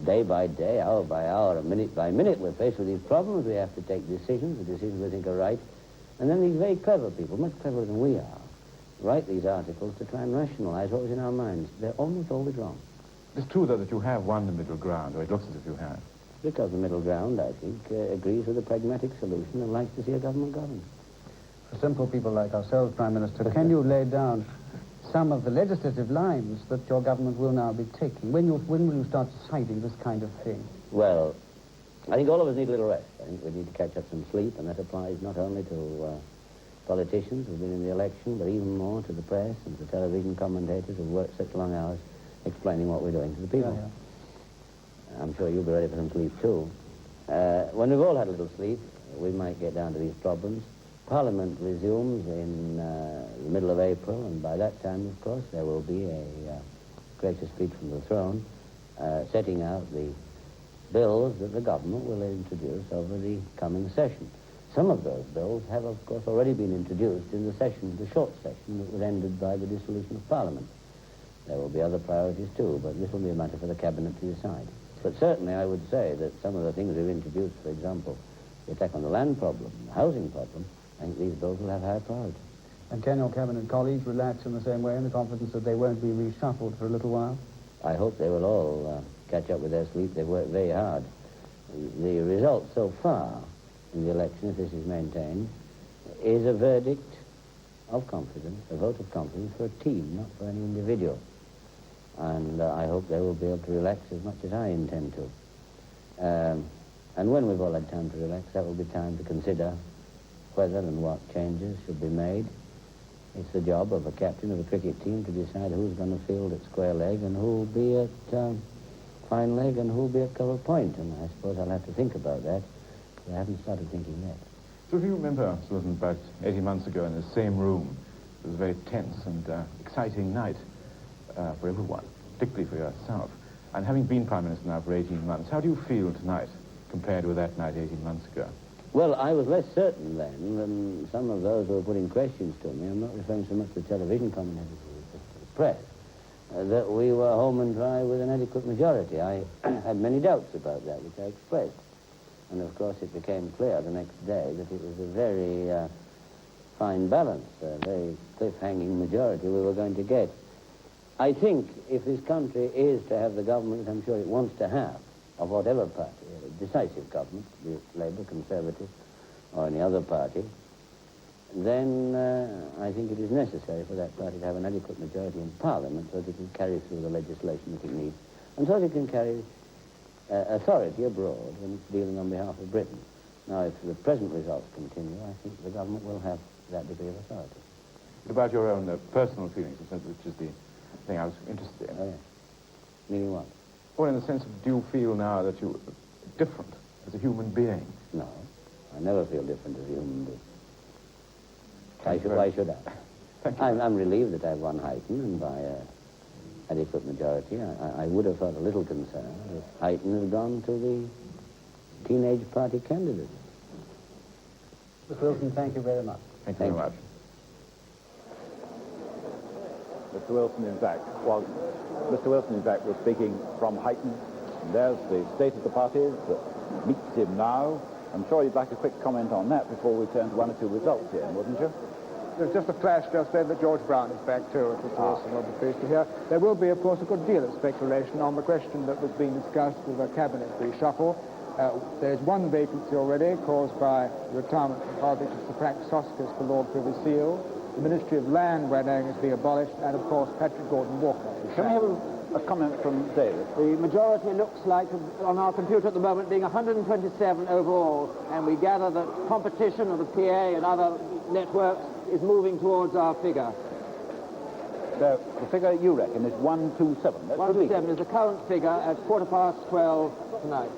day by day, hour by hour, and minute by minute. We're faced with these problems. We have to take decisions, the decisions we think are right. And then these very clever people, much cleverer than we are, write these articles to try and rationalize what was in our minds. They're almost always wrong. It's true, though, that you have won the middle ground, or it looks as if you have. Because the middle ground, I think, agrees with a pragmatic solution and likes to see a government governed. For simple people like ourselves, Prime Minister, can you lay down some of the legislative lines that your government will now be taking? When will you start deciding this kind of thing? Well, I think all of us need a little rest. I think we need to catch up some sleep, and that applies not only to politicians who've been in the election, but even more to the press and to television commentators who've worked such long hours explaining what we're doing to the people. Yeah. I'm sure you'll be ready for some sleep, too. When we've all had a little sleep, we might get down to these problems. Parliament resumes in the middle of April, and by that time, of course, there will be a gracious speech from the throne setting out the bills that the government will introduce over the coming session. Some of those bills have, of course, already been introduced in the short session that was ended by the dissolution of Parliament. There will be other priorities, too, but this will be a matter for the Cabinet to decide. But certainly I would say that some of the things we've introduced, for example, the attack on the land problem, the housing problem, I think these bills will have higher priority. And can your Cabinet colleagues relax in the same way in the confidence that they won't be reshuffled for a little while? I hope they will all catch up with their sleep. They've worked very hard. The result so far in the election, if this is maintained, is a verdict of confidence, a vote of confidence for a team, not for any individual. And I hope they will be able to relax as much as I intend to. And when we've all had time to relax, that will be time to consider whether and what changes should be made. It's the job of a captain of a cricket team to decide who's going to field at square leg and who'll be at fine leg and who'll be at cover point. And I suppose I'll have to think about that. I haven't started thinking yet. So if you remember, Susan, about 18 months ago in the same room, it was a very tense and exciting night for everyone, particularly for yourself. And having been Prime Minister now for 18 months, how do you feel tonight compared with that night 18 months ago? Well, I was less certain then than some of those who were putting questions to me. I'm not referring so much to the television commentators as to the press, that we were home and dry with an adequate majority. I had many doubts about that, which I expressed. And of course it became clear the next day that it was a very fine balance, a very cliff-hanging majority we were going to get. I think if this country is to have the government that I'm sure it wants to have, of whatever party, a decisive government, be it Labour, Conservative, or any other party, then I think it is necessary for that party to have an adequate majority in Parliament so that it can carry through the legislation that it needs, and so that it can carry authority abroad when it's dealing on behalf of Britain. Now, if the present results continue, I think the government will have that degree of authority. What about your own personal feelings, which is the thing I was interested in? Oh, yes. Meaning what? Well, in the sense of, do you feel now that you're different as a human being? No, I never feel different as a human being. Why should I? Thank you. I'm relieved that I've won Huyton, and by adequate majority. I would have felt a little concerned if Huyton had gone to the teenage party candidate. Mr. Wilson, thank you very much. Thank you very much. Mr. Wilson, in fact, was speaking from Huyton. And there's the state of the parties that meets him now. I'm sure you'd like a quick comment on that before we turn to one or two results here, wouldn't you? There's just a flash just then that George Brown is back too, Mr. Wilson will be pleased to hear. There will be, of course, a good deal of speculation on the question that was being discussed with a cabinet reshuffle. There's one vacancy already caused by retirement from politics of Sir Frank Soskis for Lord Privy Seal. The Ministry of Land, where knowing is being abolished, and of course Patrick Gordon Walker. Can I have a comment from David? The majority looks like, on our computer at the moment, being 127 overall, and we gather that competition of the PA and other networks is moving towards our figure. The figure you reckon is 127. 127 is the current figure at 12:15 tonight.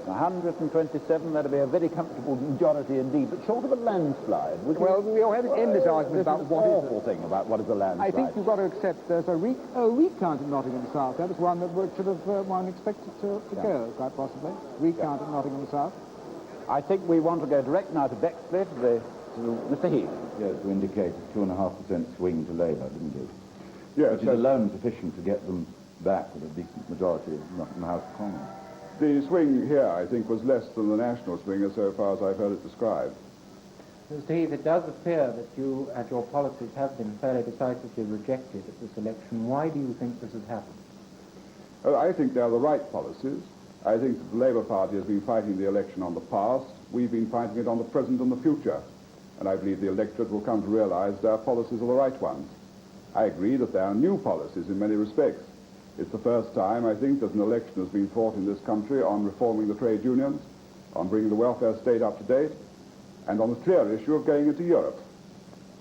127, that'd be a very comfortable majority indeed, but short of a landslide. Well, we all have an endless argument about what is awful thing about what is a landslide. I think you've got to accept there's a recount at Nottingham South. That was one that should have one expected to go, quite possibly. Recount at Nottingham South. I think we want to go direct now to Bexley, to Mr. Heath. Yes, to indicate a 2.5% swing to Labour, didn't it? Yes. Which is alone sufficient to get them back with a decent majority in the House of Commons. The swing here, I think, was less than the national swing as so far as I've heard it described. Mr. Heath, it does appear that you and your policies have been fairly decisively rejected at this election. Why do you think this has happened? Well, I think they're the right policies. I think that the Labour Party has been fighting the election on the past. We've been fighting it on the present and the future. And I believe the electorate will come to realise their policies are the right ones. I agree that there are new policies in many respects. It's the first time, I think, that an election has been fought in this country on reforming the trade unions, on bringing the welfare state up to date, and on the clear issue of going into Europe.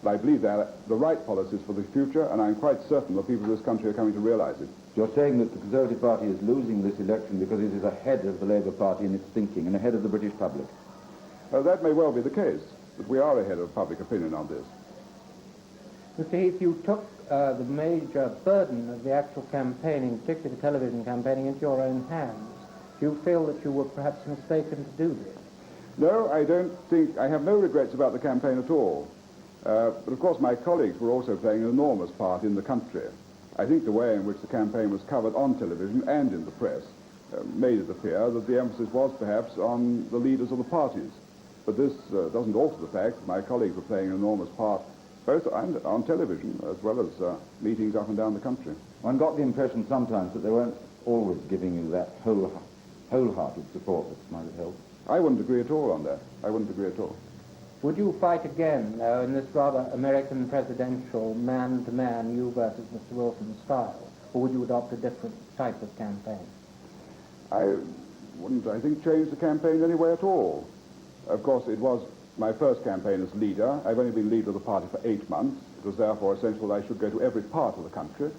But I believe they're the right policies for the future, and I'm quite certain the people of this country are coming to realise it. You're saying that the Conservative Party is losing this election because it is ahead of the Labour Party in its thinking and ahead of the British public? That may well be the case, but we are ahead of public opinion on this. Mr. Heath, you took the major burden of the actual campaigning, particularly the television campaigning, into your own hands. Do you feel that you were perhaps mistaken to do this? No, I don't think, I have no regrets about the campaign at all. But of course my colleagues were also playing an enormous part in the country. I think the way in which the campaign was covered on television and in the press made it appear that the emphasis was perhaps on the leaders of the parties. But this doesn't alter the fact that my colleagues were playing an enormous part both on television as well as meetings up and down the country. One got the impression sometimes that they weren't always giving you that wholehearted support that might have helped. I wouldn't agree at all on that. I wouldn't agree at all. Would you fight again, in this rather American presidential man-to-man, you versus Mr. Wilson style, or would you adopt a different type of campaign? I wouldn't, I think, change the campaign in any way at all. Of course, it was my first campaign as leader. I've only been leader of the party for 8 months. It was therefore essential that I should go to every part of the country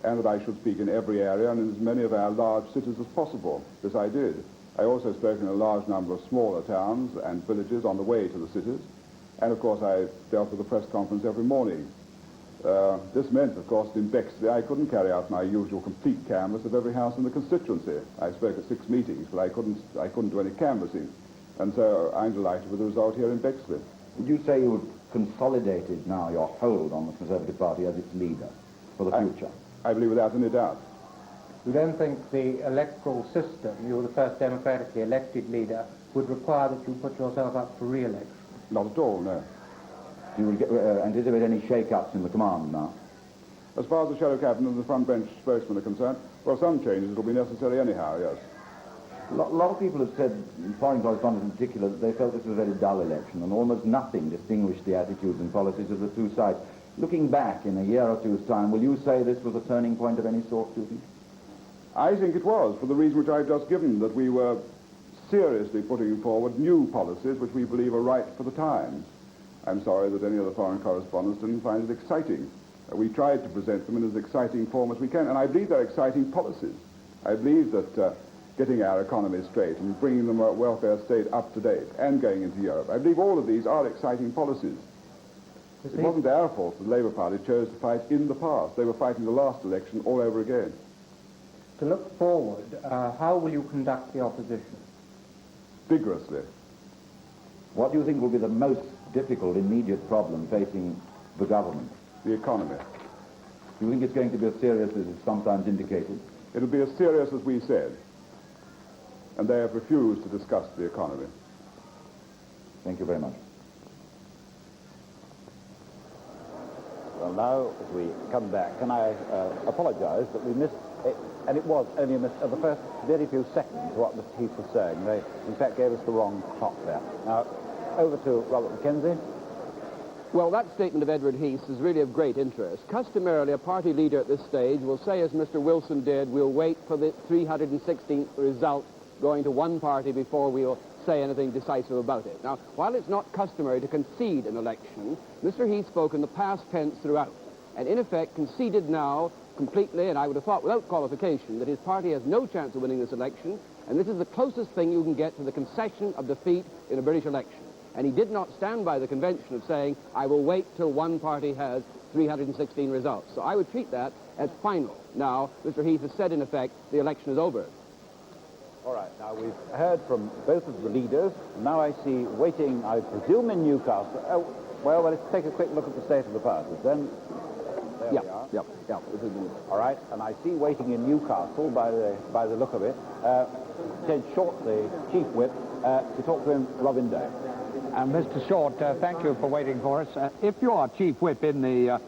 and that I should speak in every area and in as many of our large cities as possible. This I did. I also spoke in a large number of smaller towns and villages on the way to the cities. And of course I dealt with the press conference every morning. This meant, of course, that in Bexley I couldn't carry out my usual complete canvass of every house in the constituency. I spoke at 6 meetings, but I couldn't do any canvassing. And so I'm delighted with the result here in Bexley. Would you say you've consolidated now your hold on the Conservative Party as its leader for the future? I believe without any doubt. You don't think the electoral system, you're the first democratically elected leader, would require that you put yourself up for re-election? Not at all, no. You will anticipate any shake-ups in the command now? As far as the shadow cabinet and the front bench spokesmen are concerned, well, some changes will be necessary anyhow, yes. A lot of people have said, foreign correspondents in particular, that they felt this was a very dull election and almost nothing distinguished the attitudes and policies of the two sides. Looking back in a year or two's time, will you say this was a turning point of any sort, do you think? I think it was, for the reason which I've just given, that we were seriously putting forward new policies which we believe are right for the times. I'm sorry that any of the foreign correspondents didn't find it exciting. We tried to present them in as exciting form as we can, and I believe they're exciting policies. I believe that getting our economy straight and bringing the welfare state up to date and going into Europe, I believe all of these are exciting policies. It wasn't their fault that the Labour Party chose to fight in the past. They were fighting the last election all over again. To look forward, how will you conduct the opposition? Vigorously. What do you think will be the most difficult immediate problem facing the government? The economy. Do you think it's going to be as serious as it's sometimes indicated? It'll be as serious as we said. And they have refused to discuss the economy. Thank you very much. Well, now, as we come back, can I apologise that we missed it, and it was only the first very few seconds what Mr. Heath was saying. They, in fact, gave us the wrong clock there. Now, over to Robert McKenzie. Well, that statement of Edward Heath's is really of great interest. Customarily, a party leader at this stage will say, as Mr. Wilson did, we'll wait for the 316th result going to one party before we'll say anything decisive about it. Now, while it's not customary to concede an election, Mr. Heath spoke in the past tense throughout, and in effect conceded now completely, and I would have thought without qualification, that his party has no chance of winning this election, and this is the closest thing you can get to the concession of defeat in a British election. And he did not stand by the convention of saying, I will wait till one party has 316 results. So I would treat that as final. Now, Mr. Heath has said, in effect, the election is over. All right, now we've heard from both of the leaders. Now I see waiting, I presume, in Newcastle. Oh, well, let's take a quick look at the state of the parties then. There we are. Yep. All right, and I see waiting in Newcastle, by the look of it, Ted Short, the chief whip, to talk to him, Robin Day. Mr. Short, thank you for waiting for us. If you are chief whip in the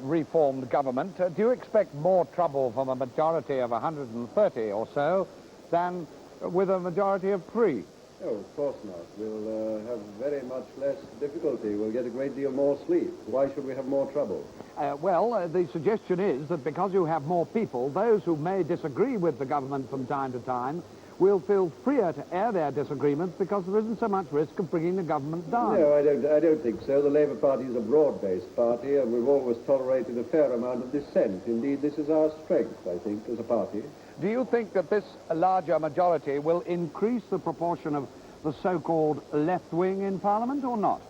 reformed government, do you expect more trouble from a majority of 130 or so than with a majority of 3? Oh, of course not. We'll have very much less difficulty. We'll get a great deal more sleep. Why should we have more trouble? The suggestion is that because you have more people, those who may disagree with the government from time to time will feel freer to air their disagreements because there isn't so much risk of bringing the government down. No, I don't think so. The Labour Party is a broad-based party, and we've always tolerated a fair amount of dissent. Indeed, this is our strength, I think, as a party. Do you think that this larger majority will increase the proportion of the so-called left wing in Parliament or not?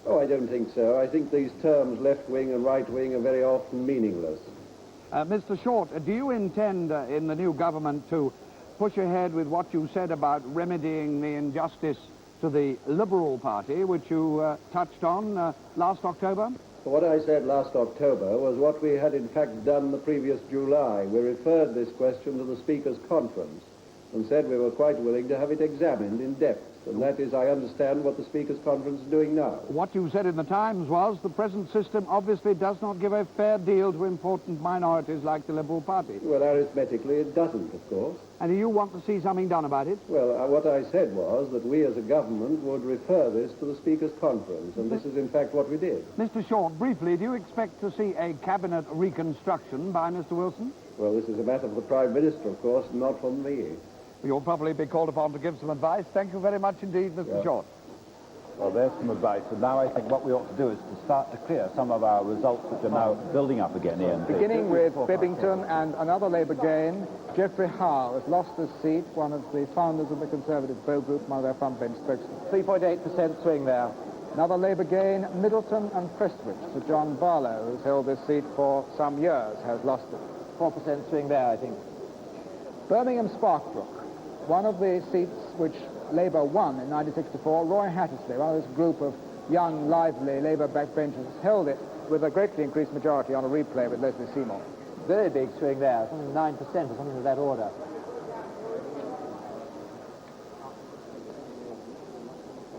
Oh, I don't think so. I think these terms, left wing and right wing, are very often meaningless. Mr. Short, do you intend in the new government to push ahead with what you said about remedying the injustice to the Liberal Party, which you touched on last October? What I said last October was what we had in fact done the previous July. We referred this question to the Speaker's Conference and said we were quite willing to have it examined in depth. And that is, I understand, what the Speaker's Conference is doing now. What you said in the Times was the present system obviously does not give a fair deal to important minorities like the Liberal Party. Well, arithmetically, it doesn't, of course. And do you want to see something done about it? Well, what I said was that we as a government would refer this to the Speaker's Conference, and this is in fact what we did. Mr. Short, briefly, do you expect to see a cabinet reconstruction by Mr. Wilson? Well, this is a matter for the Prime Minister, of course, not for me. You'll probably be called upon to give some advice. Thank you very much indeed, Mr. Short. Well, there's some advice, and now I think what we ought to do is to start to clear some of our results which are now building up again, Ian. Beginning with Bibbington and another Labour gain, Geoffrey Howe has lost his seat, one of the founders of the Conservative Bow Group, one of their front bench spokesmen. 3.8% swing there. Another Labour gain, Middleton and Prestwich. Sir John Barlow, who's held this seat for some years, has lost it. 4% swing there, I think. Birmingham Sparkbrook, one of the seats which Labour won in 1964, Roy Hattersley, one of this group of young, lively Labour backbenchers, held it with a greatly increased majority on a replay with Leslie Seymour. Very big swing there, something 9% or something of that order.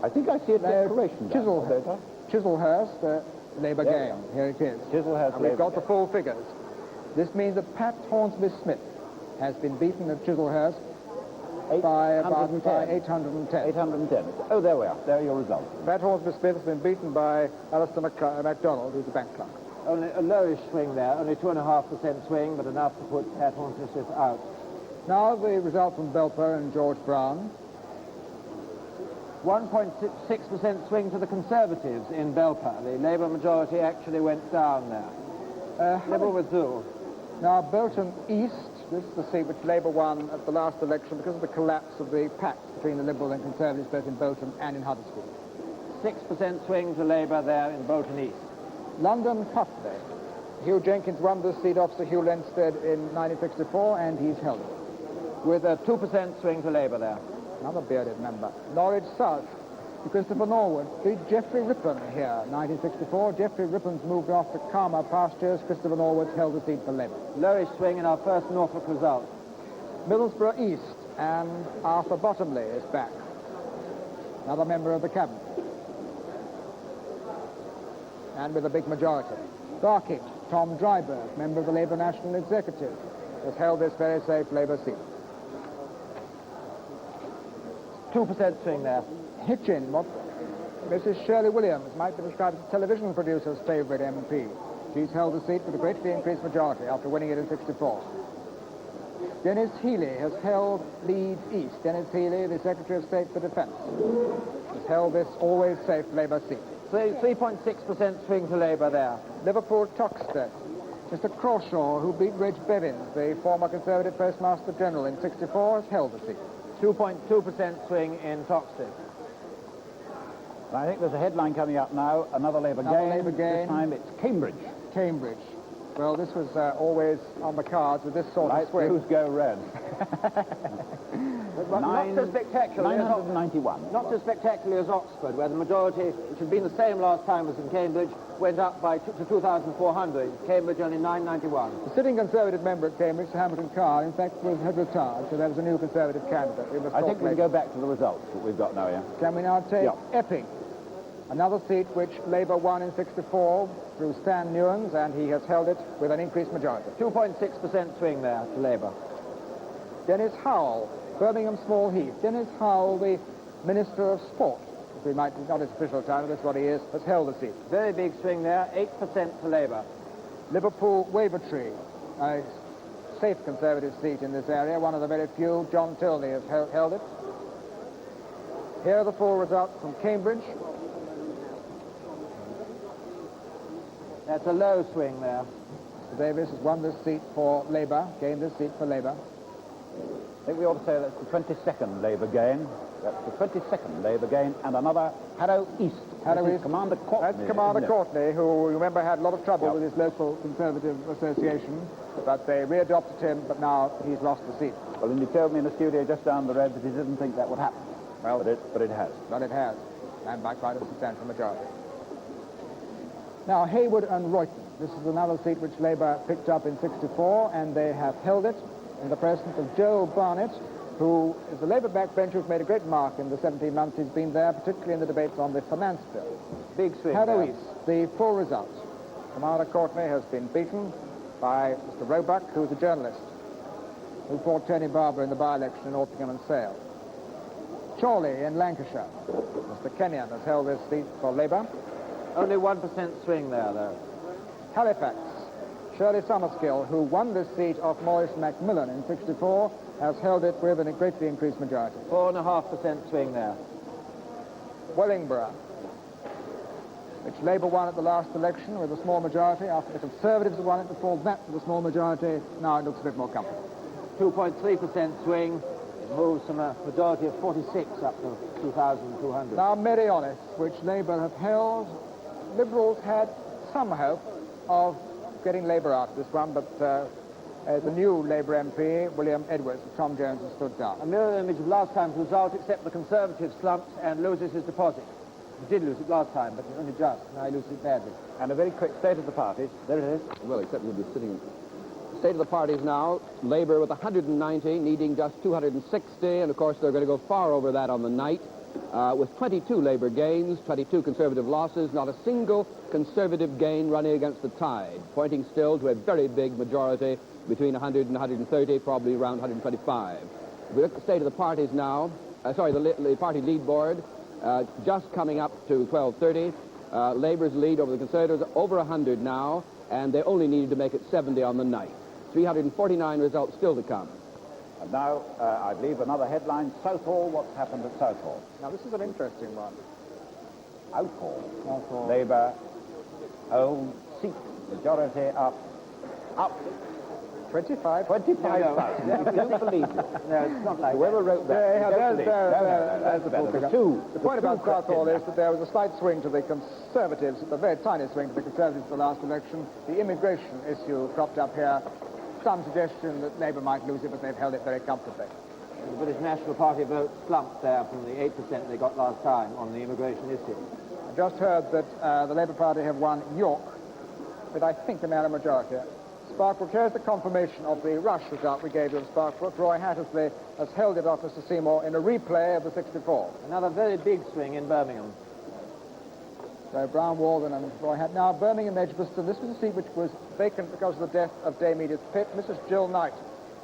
I think I see a declaration. Chislehurst, Labour gain. Here it is. Chislehurst, and we've got the full figures. This means that Pat Hornsby-Smith has been beaten at Chislehurst by about 810. 810. Oh, there we are. There are your results. Pat Hornsby-Smith has been beaten by Alistair MacDonald, who's a bank clerk. Only a lowish swing there, only 2.5% swing, but enough to put Pat Hornsby-Smith out. Now the result from Belper and George Brown. 1.6% swing to the Conservatives in Belper. The Labour majority actually went down there. Labour withdrew. Now Bolton East, this is the seat which Labour won at the last election because of the collapse of the pact between the Liberals and Conservatives both in Bolton and in Huddersfield. 6% swing to Labour there in Bolton East. London Putley. Hugh Jenkins won this seat off Sir Hugh Lenstead in 1964 and he's held it. With a 2% swing to Labour there. Another bearded member. Norwich South. Christopher Norwood beat Geoffrey Rippon here, 1964. Geoffrey Rippon's moved off to calmer pastures. Christopher Norwood's held the seat for Labour. Lowish swing in our first Norfolk result. Middlesbrough East, and Arthur Bottomley is back. Another member of the Cabinet. And with a big majority. Barking, Tom Dryburgh, member of the Labour National Executive, has held this very safe Labour seat. 2% swing there. Hitchin, what Mrs. Shirley Williams might be described as a television producer's favourite MP. She's held the seat with a greatly increased majority after winning it in 64. Dennis Healy has held Leeds East. Dennis Healy, the Secretary of State for Defence, has held this always safe Labour seat. 3.6% swing to Labour there. Liverpool Toxteth. Mr. Crawshaw, who beat Reg Bevins, the former Conservative Postmaster General in 64, has held the seat. 2.2% swing in Toxteth. I think there's a headline coming up now, another Labour gain. This time it's Cambridge. Cambridge. Well, this was always on the cards with this sort of swing. Blues go red. Not so spectacular. 991. Not so spectacularly as Oxford, where the majority, which had been the same last time as in Cambridge, went up by to 2,400. Cambridge only 991. The sitting Conservative member at Cambridge, Sir Hamilton Carr, in fact, had retired, so there was a new Conservative candidate. I think we can go back to the results that we've got now, yeah. Can we now take Epping? Another seat which Labour won in 64 through Stan Newens, and he has held it with an increased majority. 2.6% swing there to Labour. Dennis Howell, Birmingham Small Heath. Dennis Howell, the Minister of Sport, as we might, not his official title, that's what he is, has held the seat. Very big swing there, 8% to Labour. Liverpool Wavertree, a safe Conservative seat in this area, one of the very few. John Tilney has held it. Here are the full results from Cambridge. That's a low swing there. Mr. Davis has won this seat for Labour, gained this seat for Labour. I think we ought to say that's the 22nd Labour gain. That's the 22nd Labour gain, and another Harrow East. Harrow East. Commander Courtney. That's Commander Courtney, who, remember, had a lot of trouble with his local Conservative association, but they readopted him, but now he's lost the seat. Well, and he told me in the studio just down the road that he didn't think that would happen. Well, but it has. But it has, and by quite a substantial majority. Now, Haywood and Huyton. This is another seat which Labour picked up in 64, and they have held it in the presence of Joe Barnett, who is a Labour backbencher who's made a great mark in the 17 months he's been there, particularly in the debates on the finance bill. Big swing. Harrow East, the full results. Commander Courtney has been beaten by Mr. Roebuck, who's a journalist, who fought Tony Barber in the by-election in Orpingham and Sale. Chorley in Lancashire. Mr. Kenyon has held this seat for Labour. Only 1% swing there, though. Halifax. Shirley Summerskill, who won this seat off Maurice Macmillan in 64, has held it with a greatly increased majority. 4.5% swing there. Wellingborough. Labour won at the last election with a small majority. After the Conservatives won it before that with a small majority, now it looks a bit more comfortable. 2.3% swing. It moves from a majority of 46 up to 2,200. Now, Meriones, which Labour have held, Liberals had some hope of getting Labour out of this one, but the new Labour MP, William Edwards, Tom Jones, has stood down. A mirror image of last time's result, except the Conservative slumps and loses his deposit. He did lose it last time, but only just. Now he loses it badly. And a very quick state of the parties. There it is. Well, except we'll be sitting... State of the parties now, Labour with 190, needing just 260, and of course they're going to go far over that on the night, with 22 Labour gains, 22 Conservative losses, not a single Conservative gain running against the tide, pointing still to a very big majority between 100 and 130, probably around 125. If we look at the state of the parties now, the party lead board, just coming up to 12:30, Labour's lead over the Conservatives over 100 now, and they only needed to make it 70 on the night. 349 results still to come. And now, I believe, another headline, Southall, what's happened at Southall? Now, this is an interesting one. Southall. Labour, own seat, majority up. 25? 25,000. No. You don't believe it. No, it's not like Whoever wrote that. There's the full figure. The point about Southall is that there was a slight swing to the Conservatives, a very tiny swing to the Conservatives at the last election. The immigration issue cropped up here. Some suggestion that Labour might lose it, but they've held it very comfortably. The British National Party vote slumped there from the 8% they got last time on the immigration issue. I just heard that the Labour Party have won York with, I think, a narrow majority. Sparkbrook, here's the confirmation of the rush result we gave you of Sparkbrook. Roy Hattersley has held it off Mr. Seymour in a replay of the 64. Another very big swing in Birmingham. So Brown, Walden and Roy Hatt. Now, Birmingham, Edgbaston, this was a seat which was vacant because of the death of Dame Edith Pitt. Mrs. Jill Knight,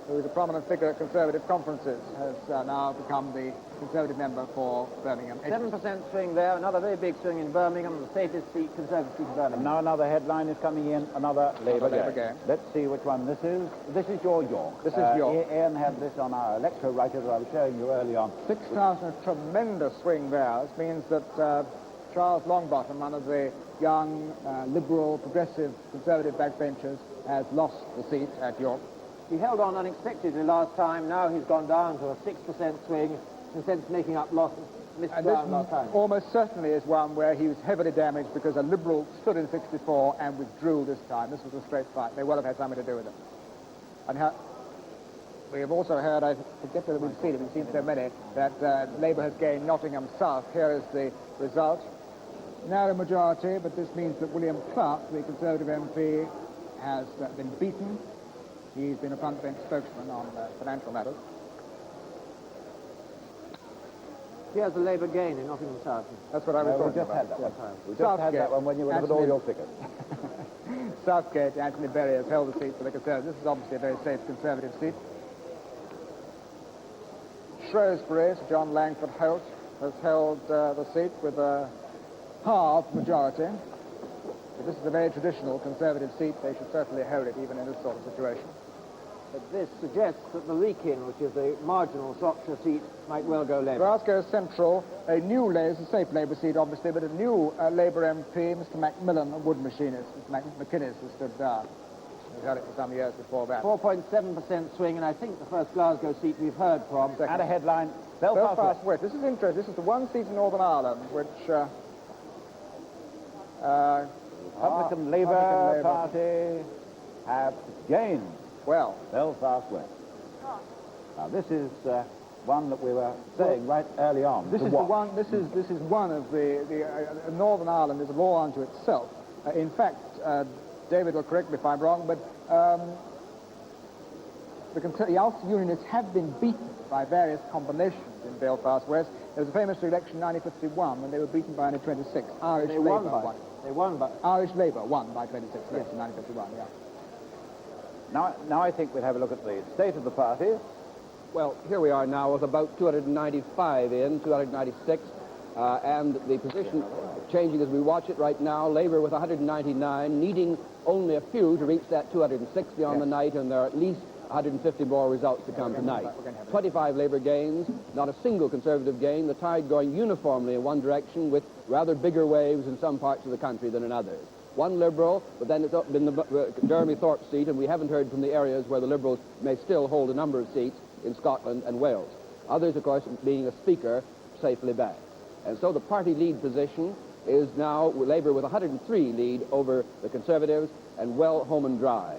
who is a prominent figure at Conservative conferences, has now become the Conservative member for Birmingham. 7% swing there, another very big swing in Birmingham, the safest seat, Conservative seat in Birmingham. And now another headline is coming in, another Labour game. Let's see which one this is. This is your York. This is York. Ian had this on our electro writer that I was showing you early on. 6,000, a tremendous swing there. This means that Charles Longbottom, one of the young, liberal, progressive, Conservative backbenchers, has lost the seat at York. He held on unexpectedly last time. Now he's gone down to a 6% swing instead of making up losses. Missed ground last time. Almost certainly is one where he was heavily damaged because a Liberal stood in 64 and withdrew this time. This was a straight fight. They well have had something to do with it. And we have also heard, I forget whether we've seen it, we've seen so many, that Labour has gained Nottingham South. Here is the result. Narrow majority, but this means that William Clark, the Conservative MP, has been beaten. He's been a front bench spokesman on financial matters. Here's the Labour gain in Nottingham South. That's what I was talking about. We just had that one when you were with all your figures. Southgate, Anthony Berry has held the seat for the Conservatives. This is obviously a very safe Conservative seat. Shrewsbury, Sir John Langford Holt, has held the seat with a halved majority. If this is a very traditional Conservative seat, they should certainly hold it even in this sort of situation. But this suggests that the Wrekin, which is the marginal Shropshire seat, might well go Labour. Glasgow Central, a new Labour, a safe Labour seat, obviously, but a new Labour MP, Mr. Macmillan, a wood machinist. Mr. McInnes has stood down. We've had it for some years before that. 4.7% swing, and I think the first Glasgow seat we've heard from. And a headline, Belfast West. This is interesting. This is the one seat in Northern Ireland which Republican Labour Party have gained. Well, Belfast West. Now this is one that we were saying right early on. This is the one. This is one of the Northern Ireland is a law unto itself. In fact, David will correct me if I'm wrong, but the Ulster Unionists have been beaten by various combinations in Belfast West. There was a famous election in 1951 when they were beaten by only 26. Irish Labour won. They won by. Irish Labour won by 26 votes in 1951. Yeah. Now I think we'll have a look at the state of the parties. Well, here we are now with about 295 in, 296, and the position changing as we watch it right now. Labour with 199, needing only a few to reach that 260 on the night, and there are at least 150 more results to come tonight. 25 Labour gains, not a single Conservative gain, the tide going uniformly in one direction with rather bigger waves in some parts of the country than in others. One Liberal, but then it's been the Jeremy Thorpe seat, and we haven't heard from the areas where the Liberals may still hold a number of seats in Scotland and Wales. Others, of course, being a Speaker safely back. And so the party lead position is now Labour with 103 lead over the Conservatives, and well home and dry.